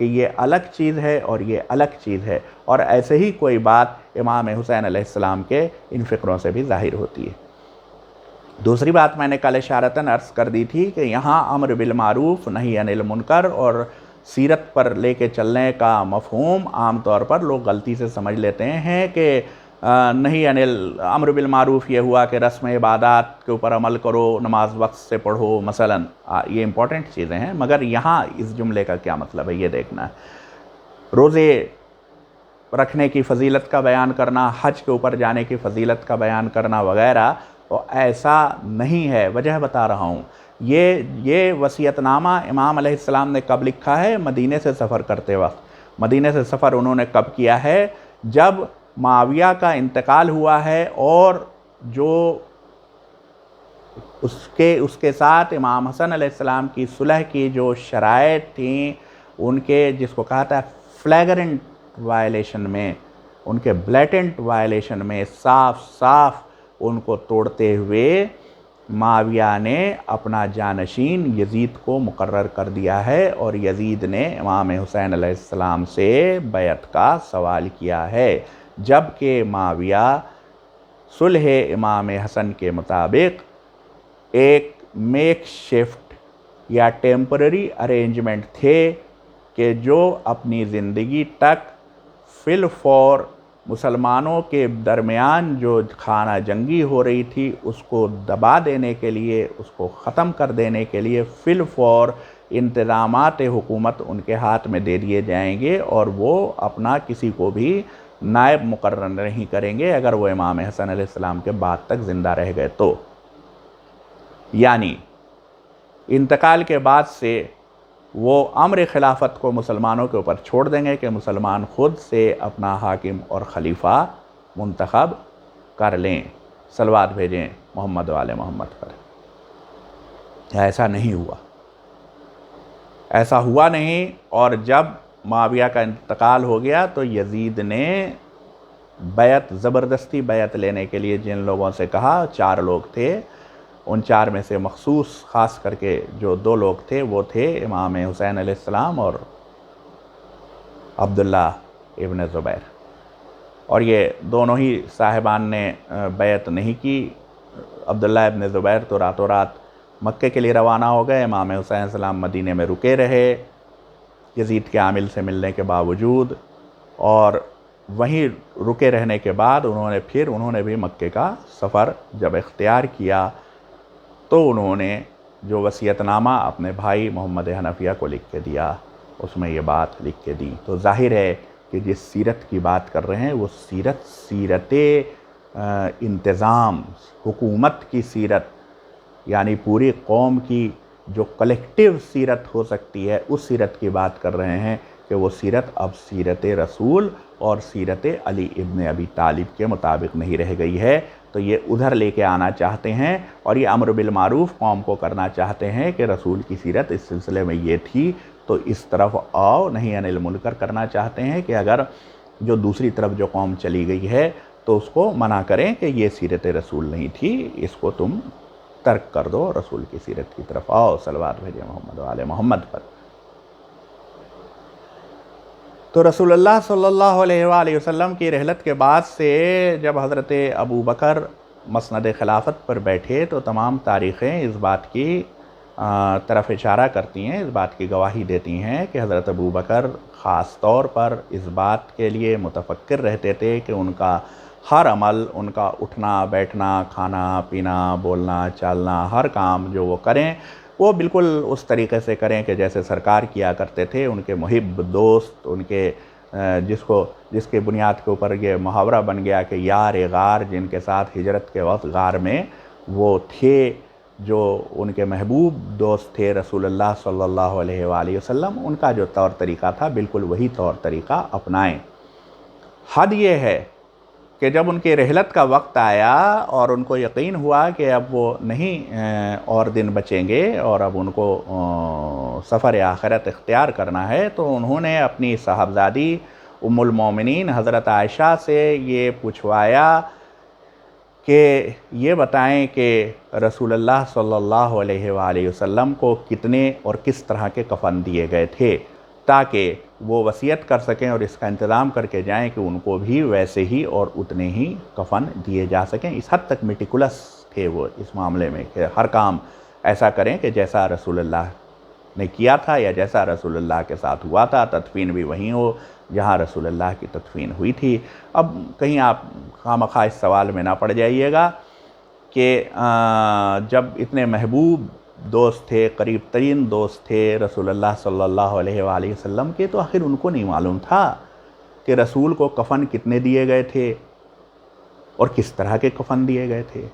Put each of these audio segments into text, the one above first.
کہ یہ الگ چیز ہے اور یہ الگ چیز ہے، اور ایسے ہی کوئی بات امام حسین علیہ السلام کے ان فکروں سے بھی ظاہر ہوتی ہے۔ دوسری بات میں نے کل اشارتاً عرض کر دی تھی کہ یہاں امر بالمعروف نہی عن المنکر اور سیرت پر لے کے چلنے کا مفہوم عام طور پر لوگ غلطی سے سمجھ لیتے ہیں کہ نہیں امر بالمعروف یہ ہوا کہ رسم عبادات کے اوپر عمل کرو، نماز وقت سے پڑھو مثلاً، یہ امپورٹنٹ چیزیں ہیں، مگر یہاں اس جملے کا کیا مطلب ہے یہ دیکھنا ہے۔ روزے رکھنے کی فضیلت کا بیان کرنا، حج کے اوپر جانے کی فضیلت کا بیان کرنا وغیرہ، تو ایسا نہیں ہے۔ وجہ بتا رہا ہوں، یہ وصیت نامہ امام علیہ السلام نے کب لکھا ہے؟ مدینے سے سفر کرتے وقت۔ مدینے سے سفر انہوں نے کب کیا ہے؟ جب معاویہ کا انتقال ہوا ہے، اور جو اس کے ساتھ امام حسن علیہ السلام کی صلح کی جو شرائط تھیں، ان کے جس کو کہا تھا فلیگرنٹ وائلیشن میں، ان کے بلیٹنٹ وائلیشن میں صاف صاف ان کو توڑتے ہوئے معاویہ نے اپنا جانشین یزید کو مقرر کر دیا ہے، اور یزید نے امام حسین علیہ السلام سے بیعت کا سوال کیا ہے، جبکہ معاویہ صلح امام حسن کے مطابق ایک میک شفٹ یا ٹیمپرری ارینجمنٹ تھے کہ جو اپنی زندگی تک فی الفور مسلمانوں کے درمیان جو خانہ جنگی ہو رہی تھی اس کو دبا دینے کے لیے، اس کو ختم کر دینے کے لیے فی الفور انتظامات حکومت ان کے ہاتھ میں دے دیے جائیں گے، اور وہ اپنا کسی کو بھی نائب مقرر نہیں کریں گے اگر وہ امام حسن علیہ السلام کے بعد تک زندہ رہ گئے تو۔ یعنی انتقال کے بعد سے وہ امر خلافت کو مسلمانوں کے اوپر چھوڑ دیں گے کہ مسلمان خود سے اپنا حاکم اور خلیفہ منتخب کر لیں، صلوات بھیجیں محمد وآل محمد پر۔ ایسا نہیں ہوا، ایسا ہوا نہیں، اور جب معاویہ کا انتقال ہو گیا تو یزید نے بیعت، زبردستی بیعت لینے کے لیے جن لوگوں سے کہا، 4 لوگ تھے، ان 4 میں سے مخصوص خاص کر کے جو 2 لوگ تھے وہ تھے امام حسین علیہ السلام اور عبداللہ ابن زبیر، اور یہ دونوں ہی صاحبان نے بیعت نہیں کی۔ عبداللہ ابن زبیر تو راتوں رات مکے کے لیے روانہ ہو گئے، امام حسین علیہ السلام مدینے میں رکے رہے یزید کے عامل سے ملنے کے باوجود، اور وہیں رکے رہنے کے بعد انہوں نے بھی مکے کا سفر جب اختیار کیا تو انہوں نے جو وصیت نامہ اپنے بھائی محمد حنفیہ کو لکھ کے دیا، اس میں یہ بات لکھ کے دی۔ تو ظاہر ہے کہ جس سیرت کی بات کر رہے ہیں وہ سیرت انتظام، حکومت کی سیرت، یعنی پوری قوم کی جو کلیکٹیو سیرت ہو سکتی ہے اس سیرت کی بات کر رہے ہیں، کہ وہ سیرت اب سیرت رسول اور سیرت علی ابن ابی طالب کے مطابق نہیں رہ گئی ہے۔ تو یہ ادھر لے کے آنا چاہتے ہیں، اور یہ امر بالمعروف قوم کو کرنا چاہتے ہیں کہ رسول کی سیرت اس سلسلے میں یہ تھی تو اس طرف آؤ، نہیں عن المنکر کرنا چاہتے ہیں کہ اگر جو دوسری طرف جو قوم چلی گئی ہے تو اس کو منع کریں کہ یہ سیرت رسول نہیں تھی، اس کو تم ترک کر دو، رسول کی سیرت کی طرف آؤ، صلوات بھیجیں محمد وآل محمد پر۔ تو رسول اللہ صلی اللہ علیہ وآلہ وسلم کی رحلت کے بعد سے جب حضرت ابو بکر مسند خلافت پر بیٹھے تو تمام تاریخیں اس بات کی طرف اشارہ کرتی ہیں، اس بات کی گواہی دیتی ہیں کہ حضرت ابو بکر خاص طور پر اس بات کے لیے متفکر رہتے تھے کہ ان کا ہر عمل، ان کا اٹھنا بیٹھنا، کھانا پینا، بولنا چالنا، ہر کام جو وہ کریں وہ بالکل اس طریقے سے کریں کہ جیسے سرکار کیا کرتے تھے، ان کے محب دوست، ان کے جس کے بنیاد کے اوپر یہ محاورہ بن گیا کہ یار غار، جن کے ساتھ ہجرت کے وقت غار میں وہ تھے، جو ان کے محبوب دوست تھے رسول اللہ صلی اللہ علیہ وآلہ وسلم، ان کا جو طور طریقہ تھا بالکل وہی طور طریقہ اپنائیں۔ حد یہ ہے کہ جب ان کی رحلت کا وقت آیا اور ان کو یقین ہوا کہ اب وہ نہیں اور دن بچیں گے اور اب ان کو سفر آخرت اختیار کرنا ہے، تو انہوں نے اپنی صاحبزادی ام المومنین حضرت عائشہ سے یہ پوچھوایا کہ یہ بتائیں کہ رسول اللہ صلی اللہ علیہ وآلہ وسلم کو کتنے اور کس طرح کے کفن دیے گئے تھے۔ تاکہ وہ وصیت کر سکیں اور اس کا انتظام کر کے جائیں کہ ان کو بھی ویسے ہی اور اتنے ہی کفن دیے جا سکیں۔ اس حد تک میٹیکولس تھے وہ اس معاملے میں کہ ہر کام ایسا کریں کہ جیسا رسول اللہ نے کیا تھا یا جیسا رسول اللہ کے ساتھ ہوا تھا، تدفین بھی وہیں ہو جہاں رسول اللہ کی تدفین ہوئی تھی۔ اب کہیں آپ خواہ اس سوال میں نہ پڑ جائیے گا کہ جب اتنے محبوب دوست تھے، قریب ترین دوست تھے رسول اللہ صلی اللہ علیہ وآلہ وسلم کے، تو آخر ان کو نہیں معلوم تھا کہ رسول کو کفن کتنے دیے گئے تھے اور کس طرح کے کفن دیے گئے تھے؟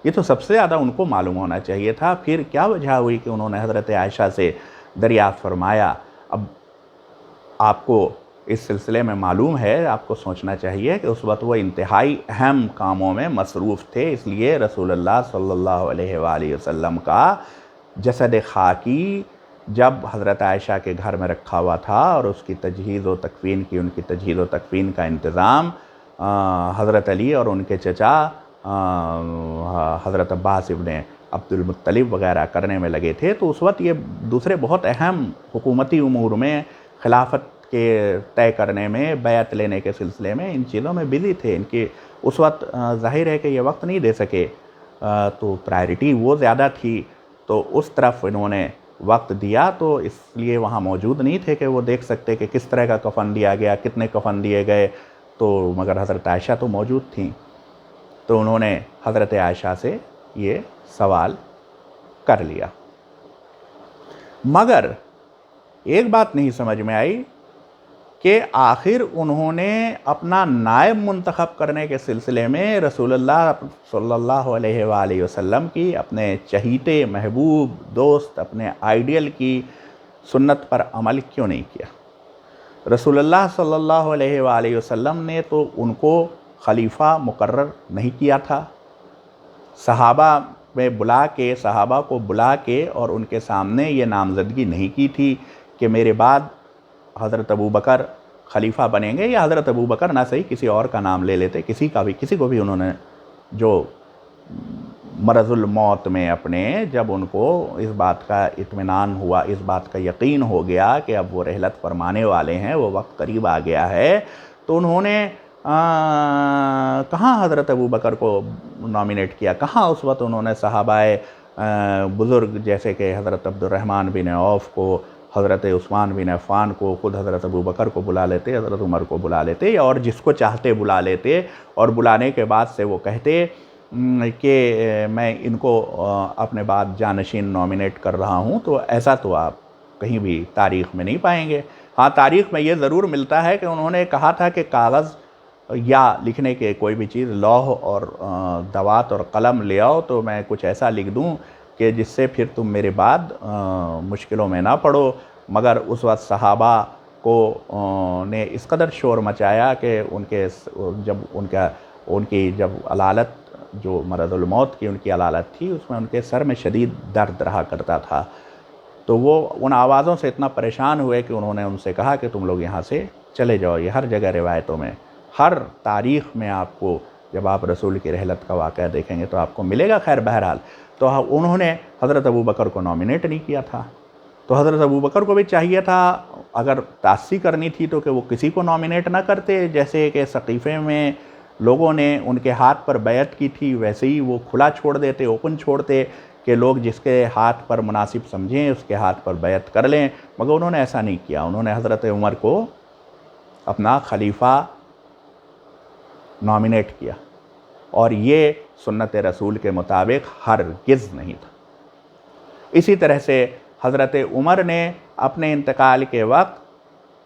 یہ تو سب سے زیادہ ان کو معلوم ہونا چاہیے تھا۔ پھر کیا وجہ ہوئی کہ انہوں نے حضرت عائشہ سے دریافت فرمایا؟ اب آپ کو اس سلسلے میں معلوم ہے، آپ کو سوچنا چاہیے کہ اس وقت وہ انتہائی اہم کاموں میں مصروف تھے، اس لیے رسول اللہ صلی اللہ علیہ وآلہ وسلم کا جسد خاکی جب حضرت عائشہ کے گھر میں رکھا ہوا تھا اور اس کی تجہیز و تکفین کی، ان کی تجہیز و تکفین کا انتظام حضرت علی اور ان کے چچا حضرت عباس ابن عبد المطلب وغیرہ کرنے میں لگے تھے، تو اس وقت یہ دوسرے بہت اہم حکومتی امور میں، خلافت کے طے کرنے میں، بیعت لینے کے سلسلے میں، ان چیزوں میں بزی تھے۔ ان کی اس وقت ظاہر ہے کہ یہ وقت نہیں دے سکے، تو پرائرٹی وہ زیادہ تھی، تو اس طرف انہوں نے وقت دیا، تو اس لیے وہاں موجود نہیں تھے کہ وہ دیکھ سکتے کہ کس طرح کا کفن دیا گیا، کتنے کفن دیے گئے، تو مگر حضرت عائشہ تو موجود تھیں، تو انہوں نے حضرت عائشہ سے یہ سوال کر لیا۔ مگر ایک بات نہیں سمجھ میں آئی کہ آخر انہوں نے اپنا نائب منتخب کرنے کے سلسلے میں رسول اللہ صلی اللہ علیہ وآلہ وسلم کی، اپنے چہیتے محبوب دوست، اپنے آئیڈیل کی سنت پر عمل کیوں نہیں کیا؟ رسول اللہ صلی اللہ علیہ وآلہ وسلم نے تو ان کو خلیفہ مقرر نہیں کیا تھا، صحابہ کو بلا کے اور ان کے سامنے یہ نامزدگی نہیں کی تھی کہ میرے بعد حضرت ابوبکر خلیفہ بنیں گے، یا حضرت ابوبکر نہ صحیح کسی اور کا نام لے لیتے، کسی کو بھی انہوں نے جو مرض الموت میں اپنے، جب ان کو اس بات کا اطمینان ہوا، اس بات کا یقین ہو گیا کہ اب وہ رحلت فرمانے والے ہیں، وہ وقت قریب آ گیا ہے، تو انہوں نے کہاں حضرت ابوبکر کو نامینیٹ کیا؟ کہاں اس وقت انہوں نے صحابہ بزرگ جیسے کہ حضرت عبد الرحمن بن عوف کو، حضرت عثمان بن عفان کو، خود حضرت ابوبکر کو بلا لیتے، حضرت عمر کو بلا لیتے، یا اور جس کو چاہتے بلا لیتے، اور بلانے کے بعد سے وہ کہتے کہ میں ان کو اپنے بعد جانشین نامینیٹ کر رہا ہوں، تو ایسا تو آپ کہیں بھی تاریخ میں نہیں پائیں گے۔ ہاں، تاریخ میں یہ ضرور ملتا ہے کہ انہوں نے کہا تھا کہ کاغذ یا لکھنے کے کوئی بھی چیز، لوح اور دوات اور قلم لے آؤ تو میں کچھ ایسا لکھ دوں کہ جس سے پھر تم میرے بعد مشکلوں میں نہ پڑو، مگر اس وقت صحابہ کو نے اس قدر شور مچایا کہ ان کی جب علالت، جو مرض الموت کی ان کی علالت تھی، اس میں ان کے سر میں شدید درد رہا کرتا تھا، تو وہ ان آوازوں سے اتنا پریشان ہوئے کہ انہوں نے ان سے کہا کہ تم لوگ یہاں سے چلے جاؤ۔ یہ ہر جگہ روایتوں میں، ہر تاریخ میں آپ کو، جب آپ رسول کی رحلت کا واقعہ دیکھیں گے تو آپ کو ملے گا۔ خیر بہرحال، تو انہوں نے حضرت ابوبکر کو نامینیٹ نہیں کیا تھا، تو حضرت ابوبکر کو بھی چاہیے تھا، اگر تعصی کرنی تھی تو کہ وہ کسی کو نامینیٹ نہ کرتے، جیسے کہ سقیفے میں لوگوں نے ان کے ہاتھ پر بیعت کی تھی، ویسے ہی وہ کھلا چھوڑ دیتے، اوپن چھوڑتے کہ لوگ جس کے ہاتھ پر مناسب سمجھیں اس کے ہاتھ پر بیعت کر لیں، مگر انہوں نے ایسا نہیں کیا۔ انہوں نے حضرت عمر کو اپنا خلیفہ نامینیٹ کیا، اور یہ سنت رسول کے مطابق ہرگز نہیں تھا۔ اسی طرح سے حضرت عمر نے اپنے انتقال کے وقت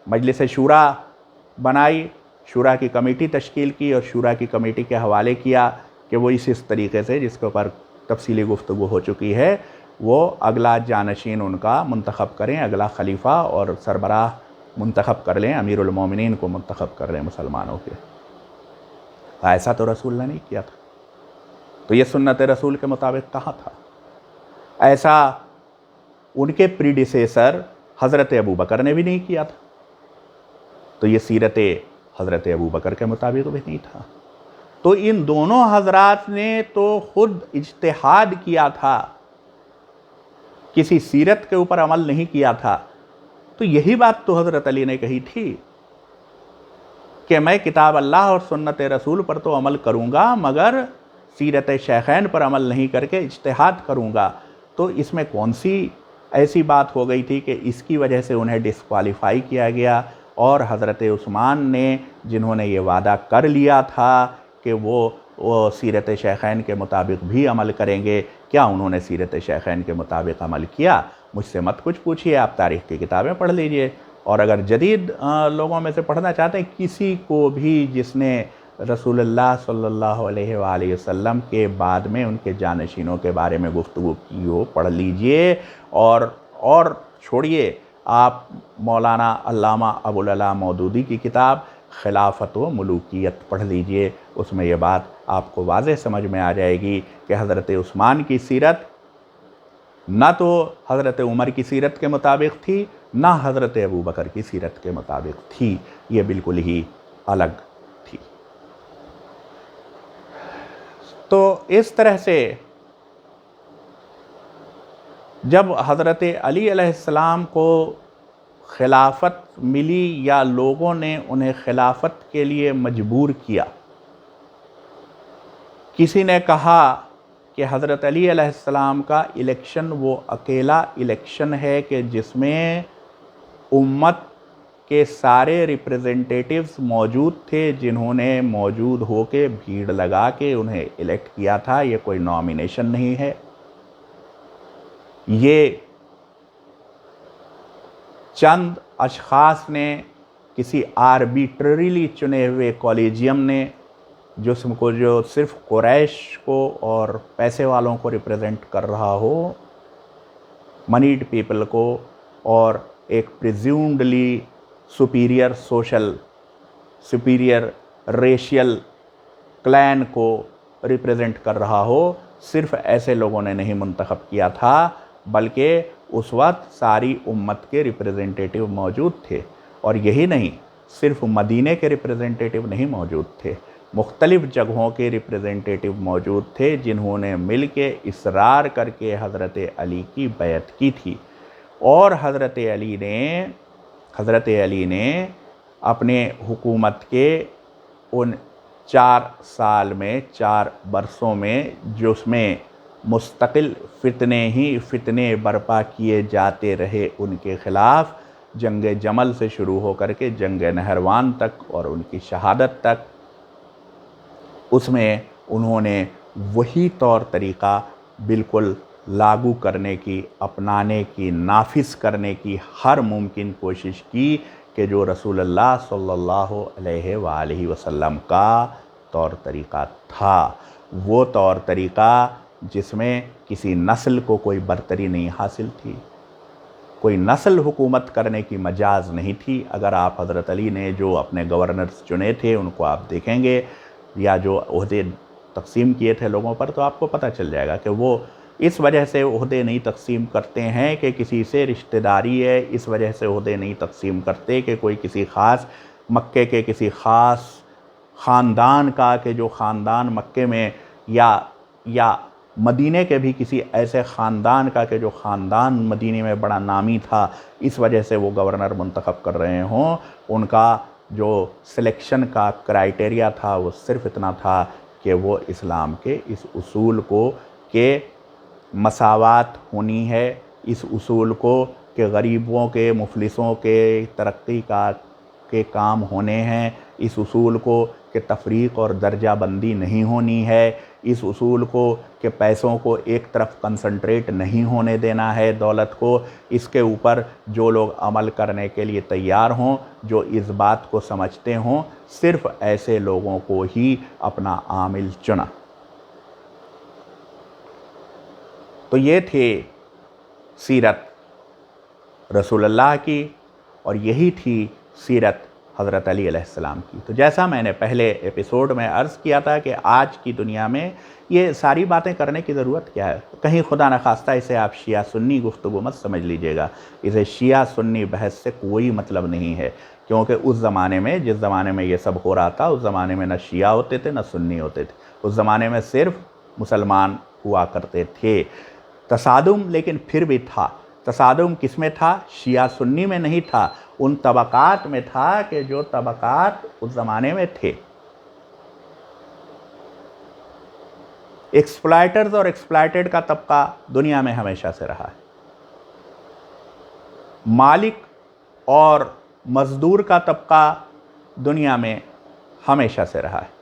مجلس شورا بنائی، شورا کی کمیٹی تشکیل کی، اور شورا کی کمیٹی کے حوالے کیا کہ وہ اس طریقے سے، جس کے اوپر تفصیلی گفتگو ہو چکی ہے، وہ اگلا جانشین ان کا منتخب کریں، اگلا خلیفہ اور سربراہ منتخب کر لیں، امیر المومنین کو منتخب کر لیں مسلمانوں کے۔ ایسا تو رسول نے نہیں کیا تھا، تو یہ سنت رسول کے مطابق کہاں تھا؟ ایسا ان کے پریڈیسیسر حضرت ابوبکر نے بھی نہیں کیا تھا، تو یہ سیرت حضرت ابوبکر کے مطابق بھی نہیں تھا۔ تو ان دونوں حضرات نے تو خود اجتہاد کیا تھا، کسی سیرت کے اوپر عمل نہیں کیا تھا، تو یہی بات تو حضرت علی نے کہی تھی کہ میں کتاب اللہ اور سنت رسول پر تو عمل کروں گا مگر سیرت شیخین پر عمل نہیں کر کے اجتہاد کروں گا۔ تو اس میں کون سی ایسی بات ہو گئی تھی کہ اس کی وجہ سے انہیں ڈسکوالیفائی کیا گیا، اور حضرت عثمان نے جنہوں نے یہ وعدہ کر لیا تھا کہ وہ سیرت شیخین کے مطابق بھی عمل کریں گے، کیا انہوں نے سیرت شیخین کے مطابق عمل کیا؟ مجھ سے مت کچھ پوچھیے، آپ تاریخ کی کتابیں پڑھ لیجئے، اور اگر جدید لوگوں میں سے پڑھنا چاہتے ہیں، کسی کو بھی جس نے رسول اللہ صلی اللہ علیہ وآلہ وسلم کے بعد میں ان کے جانشینوں کے بارے میں گفتگو کی ہو، پڑھ لیجئے، اور چھوڑیے آپ مولانا علامہ ابوالعلا مودودی کی کتاب خلافت و ملوکیت پڑھ لیجئے، اس میں یہ بات آپ کو واضح سمجھ میں آ جائے گی کہ حضرت عثمان کی سیرت نہ تو حضرت عمر کی سیرت کے مطابق تھی، نہ حضرت ابوبکر کی سیرت کے مطابق تھی، یہ بالکل ہی الگ تھی۔ تو اس طرح سے جب حضرت علی علیہ السلام کو خلافت ملی یا لوگوں نے انہیں خلافت کے لیے مجبور کیا، کسی نے کہا کہ حضرت علی علیہ السلام کا الیکشن وہ اکیلا الیکشن ہے کہ جس میں امت کے سارے ریپریزنٹیٹیوز موجود تھے، جنہوں نے موجود ہو کے بھیڑ لگا کے انہیں الیکٹ کیا تھا، یہ کوئی نامینیشن نہیں ہے، یہ چند اشخاص نے کسی آربیٹریلی چنے ہوئے کولیجیم نے جو صرف قریش کو اور پیسے والوں کو ریپریزنٹ کر رہا ہو، منیڈ پیپل کو، اور ایک پریزیومڈلی سپیریئر ریشیل کلین کو ریپریزنٹ کر رہا ہو، صرف ایسے لوگوں نے نہیں منتخب کیا تھا، بلکہ اس وقت ساری امت کے ریپریزنٹیٹیو موجود تھے، اور یہی نہیں، صرف مدینے کے ریپریزنٹیٹیو نہیں موجود تھے، مختلف جگہوں کے ریپریزنٹیٹیو موجود تھے، جنہوں نے مل کے اصرار کر کے حضرت علی کی بیعت کی تھی، اور حضرت علی نے اپنے حکومت کے ان 4 سال میں 4 برسوں میں جس میں مستقل فتنے برپا کیے جاتے رہے ان کے خلاف، جنگ جمل سے شروع ہو کر کے جنگ نہروان تک اور ان کی شہادت تک، اس میں انہوں نے وہی طور طریقہ بالکل لاگو کرنے کی، اپنانے کی، نافذ کرنے کی ہر ممکن کوشش کی کہ جو رسول اللہ صلی اللہ علیہ وآلہ وسلم کا طور طریقہ تھا، وہ طور طریقہ جس میں کسی نسل کو کوئی برتری نہیں حاصل تھی، کوئی نسل حکومت کرنے کی مجاز نہیں تھی۔ اگر آپ حضرت علی نے جو اپنے گورنرز چنے تھے ان کو آپ دیکھیں گے، یا جو عہدے تقسیم کیے تھے لوگوں پر، تو آپ کو پتہ چل جائے گا کہ وہ اس وجہ سے عہدے نہیں تقسیم کرتے ہیں کہ کسی سے رشتہ داری ہے، اس وجہ سے عہدے نہیں تقسیم کرتے کہ کوئی کسی خاص مکے کے کسی خاص خاندان کا، کہ جو خاندان مکے میں یا مدینے کے بھی کسی ایسے خاندان کا کہ جو خاندان مدینے میں بڑا نامی تھا، اس وجہ سے وہ گورنر منتخب کر رہے ہوں۔ ان کا جو سلیکشن کا کرائیٹیریا تھا وہ صرف اتنا تھا کہ وہ اسلام کے اس اصول کو کہ مساوات ہونی ہے، اس اصول کو کہ غریبوں کے، مفلسوں کے ترقی کے کام ہونے ہیں، اس اصول کو کہ تفریق اور درجہ بندی نہیں ہونی ہے، اس اصول کو کہ پیسوں کو ایک طرف کنسنٹریٹ نہیں ہونے دینا ہے دولت کو، اس کے اوپر جو لوگ عمل کرنے کے لیے تیار ہوں، جو اس بات کو سمجھتے ہوں، صرف ایسے لوگوں کو ہی اپنا عامل چنا۔ تو یہ تھی سیرت رسول اللہ کی، اور یہی تھی سیرت حضرت علی علیہ السلام کی۔ تو جیسا میں نے پہلے ایپیسوڈ میں عرض کیا تھا کہ آج کی دنیا میں یہ ساری باتیں کرنے کی ضرورت کیا ہے؟ کہیں خدا نخواستہ اسے آپ شیعہ سنی گفتگو مت سمجھ لیجئے گا، اسے شیعہ سنی بحث سے کوئی مطلب نہیں ہے، کیونکہ اس زمانے میں، جس زمانے میں یہ سب ہو رہا تھا، اس زمانے میں نہ شیعہ ہوتے تھے نہ سنی ہوتے تھے، اس زمانے میں صرف مسلمان ہوا کرتے تھے۔ تصادم لیکن پھر بھی تھا، تصادم کس میں تھا؟ شیعہ سنی میں نہیں تھا، ان طبقات میں تھا کہ جو طبقات اس زمانے میں تھے۔ ایکسپلائٹرز اور ایکسپلائٹڈ کا طبقہ دنیا میں ہمیشہ سے رہا ہے، مالک اور مزدور کا طبقہ دنیا میں ہمیشہ سے رہا ہے۔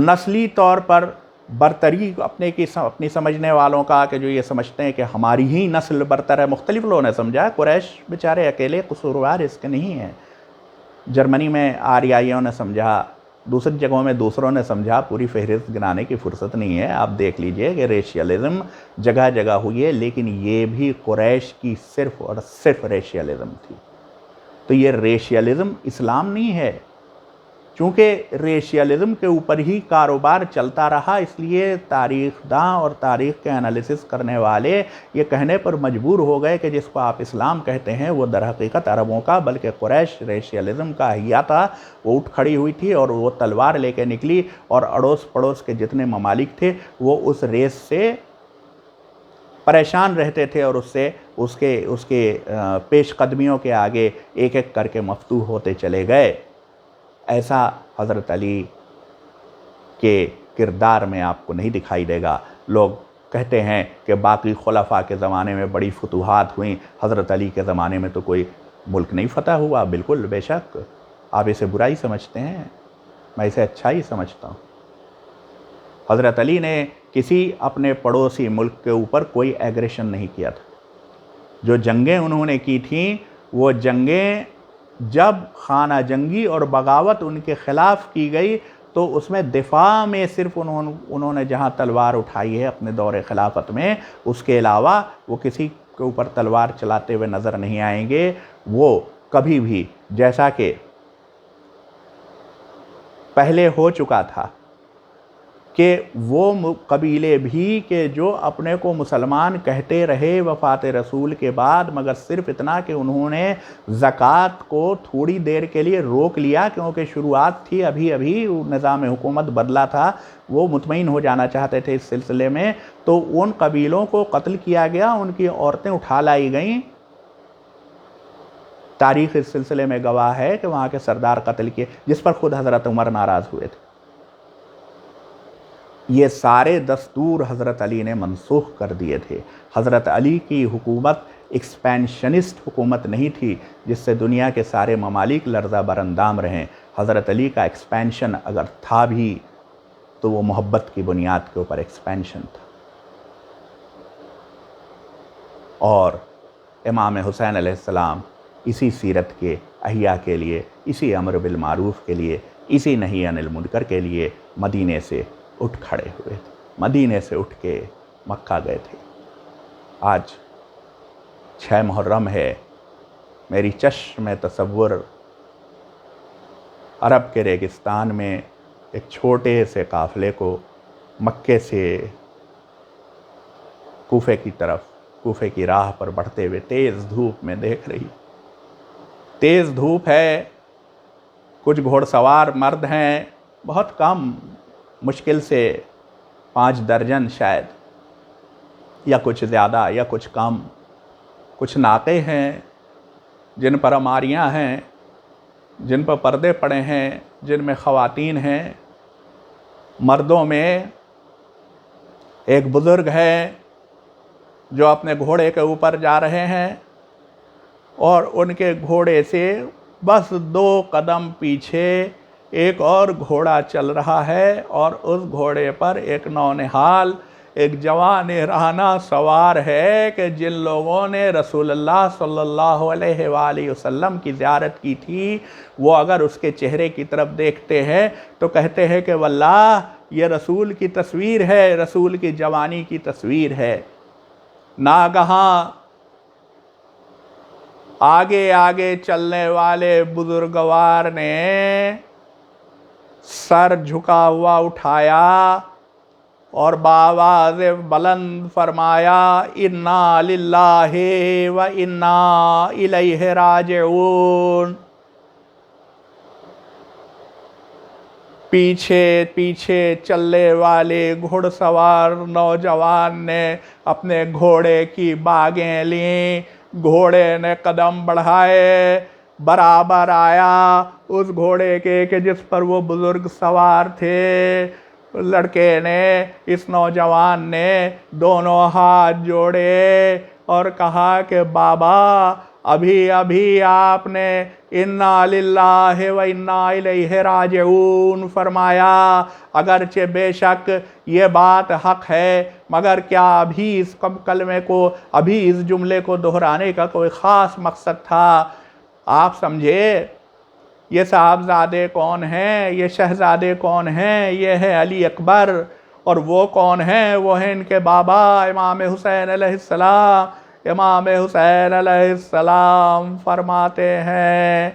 نسلی طور پر برتری اپنی سمجھنے والوں کا کہ جو یہ سمجھتے ہیں کہ ہماری ہی نسل برتر ہے، مختلف لوگوں نے سمجھا۔ قریش بیچارے اکیلے قصوروار اس کے نہیں ہیں، جرمنی میں آریائیوں نے سمجھا، دوسری جگہوں میں دوسروں نے سمجھا، پوری فہرست گنانے کی فرصت نہیں ہے۔ آپ دیکھ لیجئے کہ ریشیلزم جگہ جگہ ہوئی ہے، لیکن یہ بھی قریش کی صرف اور صرف ریشیلزم تھی۔ تو یہ ریشیلزم اسلام نہیں ہے، چونکہ ریشیلزم کے اوپر ہی کاروبار چلتا رہا، اس لیے تاریخ داں اور تاریخ کے انالیسس کرنے والے یہ کہنے پر مجبور ہو گئے کہ جس کو آپ اسلام کہتے ہیں وہ در حقیقت عربوں کا بلکہ قریش ریشیلزم کا احیا تھا۔ وہ اٹھ کھڑی ہوئی تھی اور وہ تلوار لے کے نکلی، اور اڑوس پڑوس کے جتنے ممالک تھے وہ اس ریس سے پریشان رہتے تھے اور اس کے پیش قدمیوں کے آگے ایک ایک کر کے مفتوح ہوتے چلے گئے۔ ایسا حضرت علی کے کردار میں آپ کو نہیں دکھائی دے گا۔ لوگ کہتے ہیں کہ باقی خلفاء کے زمانے میں بڑی فتوحات ہوئیں، حضرت علی کے زمانے میں تو کوئی ملک نہیں فتح ہوا۔ بالکل، بے شک آپ اسے برائی سمجھتے ہیں، میں اسے اچھا ہی سمجھتا ہوں۔ حضرت علی نے کسی اپنے پڑوسی ملک کے اوپر کوئی ایگریشن نہیں کیا تھا۔ جو جنگیں انہوں نے کی تھیں وہ جنگیں جب خانہ جنگی اور بغاوت ان کے خلاف کی گئی تو اس میں دفاع میں صرف انہوں نے جہاں تلوار اٹھائی ہے اپنے دور خلافت میں، اس کے علاوہ وہ کسی کے اوپر تلوار چلاتے ہوئے نظر نہیں آئیں گے۔ وہ کبھی بھی، جیسا کہ پہلے ہو چکا تھا کہ وہ قبیلے بھی کہ جو اپنے کو مسلمان کہتے رہے وفات رسول کے بعد، مگر صرف اتنا کہ انہوں نے زکوٰۃ کو تھوڑی دیر کے لیے روک لیا کیونکہ شروعات تھی، ابھی نظام حکومت بدلا تھا، وہ مطمئن ہو جانا چاہتے تھے اس سلسلے میں، تو ان قبیلوں کو قتل کیا گیا، ان کی عورتیں اٹھا لائی گئیں۔ تاریخ اس سلسلے میں گواہ ہے کہ وہاں کے سردار قتل کیے، جس پر خود حضرت عمر ناراض ہوئے تھے۔ یہ سارے دستور حضرت علی نے منسوخ کر دیے تھے۔ حضرت علی کی حکومت ایکسپینشنسٹ حکومت نہیں تھی جس سے دنیا کے سارے ممالک لرزہ براندام رہیں۔ حضرت علی کا ایکسپینشن اگر تھا بھی تو وہ محبت کی بنیاد کے اوپر ایکسپینشن تھا۔ اور امام حسین علیہ السلام اسی سیرت کے احیا کے لیے، اسی امر بالمعروف کے لیے، اسی نہی عن المنکر کے لیے مدینے سے اٹھ کھڑے ہوئے تھے، مدینے سے اٹھ کے مکہ گئے تھے۔ آج 6 محرم ہے، میری چشم تصور عرب کے ریگستان میں ایک چھوٹے سے قافلے کو مکے سے کوفے کی طرف، کوفے کی راہ پر بڑھتے ہوئے تیز دھوپ میں دیکھ رہی۔ تیز دھوپ ہے، کچھ گھوڑ سوار مرد ہیں، بہت کم، مشکل سے 5 درجن شاید، یا کچھ زیادہ یا کچھ کم۔ کچھ ناقے ہیں جن پر عماریاں ہیں، جن پر پردے پڑے ہیں، جن میں خواتین ہیں۔ مردوں میں ایک بزرگ ہے جو اپنے گھوڑے کے اوپر جا رہے ہیں، اور ان کے گھوڑے سے بس 2 قدم پیچھے ایک اور گھوڑا چل رہا ہے، اور اس گھوڑے پر ایک نونہال، ایک جوان رہنا سوار ہے کہ جن لوگوں نے رسول اللہ صلی اللہ علیہ وآلہ وسلم کی زیارت کی تھی، وہ اگر اس کے چہرے کی طرف دیکھتے ہیں تو کہتے ہیں کہ واللہ یہ رسول کی تصویر ہے، رسول کی جوانی کی تصویر ہے۔ ناگہاں آگے آگے چلنے والے بزرگوار نے سر جھکا ہوا اٹھایا اور بآواز بلند فرمایا، اِنَّا لِلَّهِ وَإِنَّا إِلَيْهِ رَاجِعُونَ۔ پیچھے پیچھے چلنے والے گھڑ سوار نوجوان نے اپنے گھوڑے کی باگیں لیں، گھوڑے نے قدم بڑھائے، برابر آیا اس گھوڑے کے کہ جس پر وہ بزرگ سوار تھے۔ لڑکے نے، اس نوجوان نے دونوں ہاتھ جوڑے اور کہا کہ بابا ابھی ابھی آپ نے اِنَّا لِلَّهِ وَإِنَّا إِلَيْهِ رَاجِعُونَ فرمایا، اگرچہ بے شک یہ بات حق ہے، مگر کیا ابھی اس کلمے کو، ابھی اس جملے کو دہرانے کا کوئی خاص مقصد تھا؟ آپ سمجھے یہ صاحبزادے کون ہیں، یہ شہزادے کون ہیں؟ یہ ہے علی اکبر۔ اور وہ کون ہیں؟ وہ ہیں ان کے بابا امام حسین علیہ السلام۔ امام حسین علیہ السلام فرماتے ہیں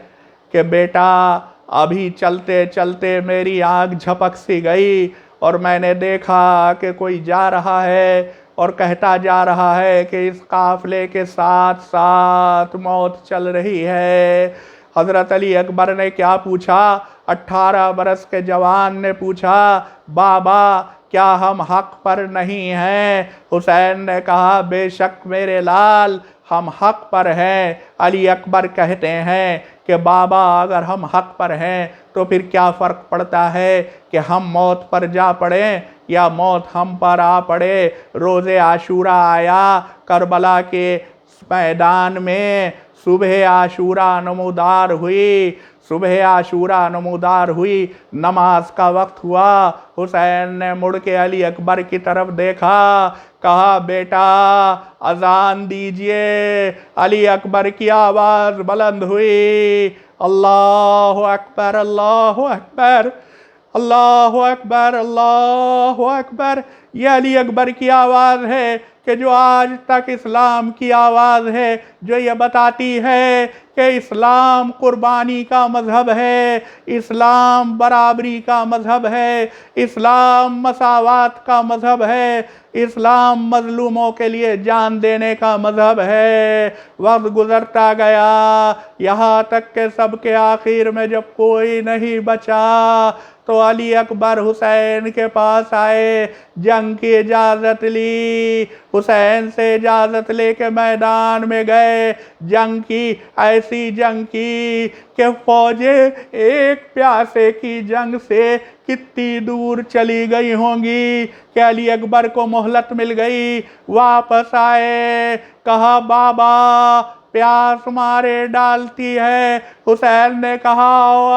کہ بیٹا ابھی چلتے چلتے میری آنکھ جھپک سی گئی اور میں نے دیکھا کہ کوئی جا رہا ہے اور کہتا جا رہا ہے کہ اس قافلے کے ساتھ ساتھ موت چل رہی ہے۔ حضرت علی اکبر نے کیا پوچھا؟ 18 برس کے جوان نے پوچھا، بابا کیا ہم حق پر نہیں ہیں؟ حسین نے کہا بے شک میرے لال ہم حق پر ہیں۔ علی اکبر کہتے ہیں کہ بابا اگر ہم حق پر ہیں تو پھر کیا فرق پڑتا ہے کہ ہم موت پر جا پڑیں یا موت ہم پر آ پڑے؟ روز عاشوراء آیا، کربلا کے میدان میں صبح عاشوراء نمودار ہوئی، صبح عاشوراء نمودار ہوئی، نماز کا وقت ہوا، حسین نے مڑ کے علی اکبر کی طرف دیکھا، کہا بیٹا اذان دیجئے۔ علی اکبر کی آواز بلند ہوئی، اللہ اکبر اللہ اکبر اللہ اکبر اللہ اکبر۔ یہ علی اکبر کی آواز ہے کہ جو آج تک اسلام کی آواز ہے، جو یہ بتاتی ہے کہ اسلام قربانی کا مذہب ہے، اسلام برابری کا مذہب ہے، اسلام مساوات کا مذہب ہے، اسلام مظلوموں کے لیے جان دینے کا مذہب ہے۔ وقت گزرتا گیا یہاں تک کہ سب کے آخر میں جب کوئی نہیں بچا تو علی اکبر حسین کے پاس آئے، جنگ کی اجازت لی، حسین سے اجازت لے کے میدان میں گئے، جنگ کی، ایسی جنگ کی کہ فوجیں ایک پیاسے کی جنگ سے کتنی دور چلی گئی ہوں گی کہ علی اکبر کو مہلت مل گئی، واپس آئے، کہا بابا پیاس مارے ڈالتی ہے۔ حسین نے کہا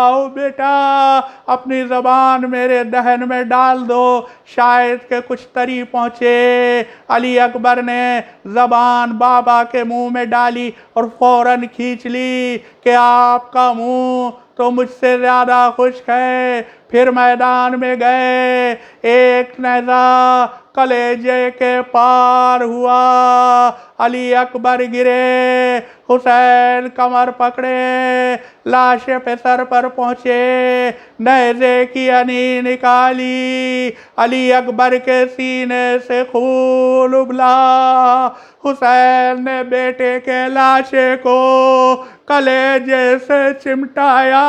آؤ بیٹا اپنی زبان میرے دہن میں ڈال دو، شاید کہ کچھ تری پہنچے۔ علی اکبر نے زبان بابا کے منہ میں ڈالی اور فوراً کھینچ لی کہ آپ کا منہ تو مجھ سے زیادہ خشک ہے۔ پھر میدان میں گئے، ایک نیزہ کلیجے کے پار ہوا، علی اکبر گرے، حسین کمر پکڑے، لاش پہ سر پر پہنچے، نیزے کی انیں نکالی، علی اکبر کے سینے سے خون ابلا۔ حسین نے بیٹے کے لاشے کو کلیجے سے چمٹایا،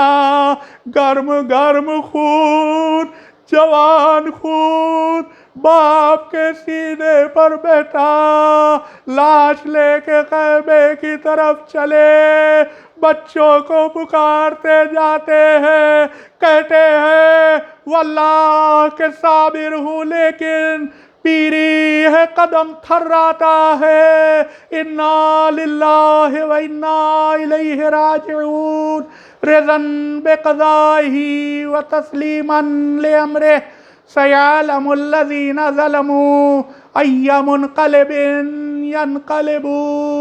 گرم گرم خون، جوان خون باپ کے سینے پر بیٹھا، لاش لے کے خیمے کی طرف چلے، بچوں کو پکارتے جاتے ہیں، کہتے ہیں واللہ کہ صابر ہوں لیکن پیری ہے قدم تھراتا ہے، انا للہ و انا الیہ راجعون، رضاً بقضائہ و تسلیماً لامرہ، سیعلم الذین ظلموا ای منقلب ینقلبون۔